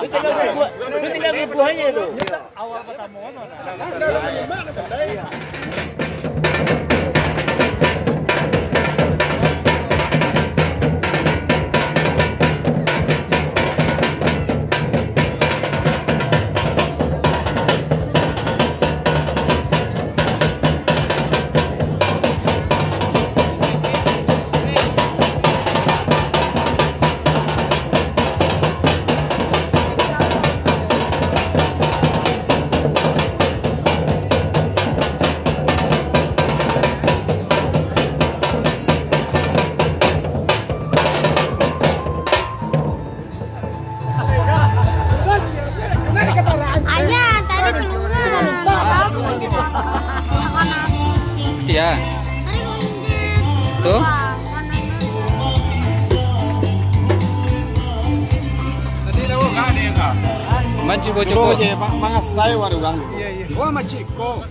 Itu tinggal ribu aja itu. Awal pertama soalnya. Ya. Tuh. Tadi lewat kan dia kak. Man coba-coba. Mangas saya waru gang. Iya. Gua maciko.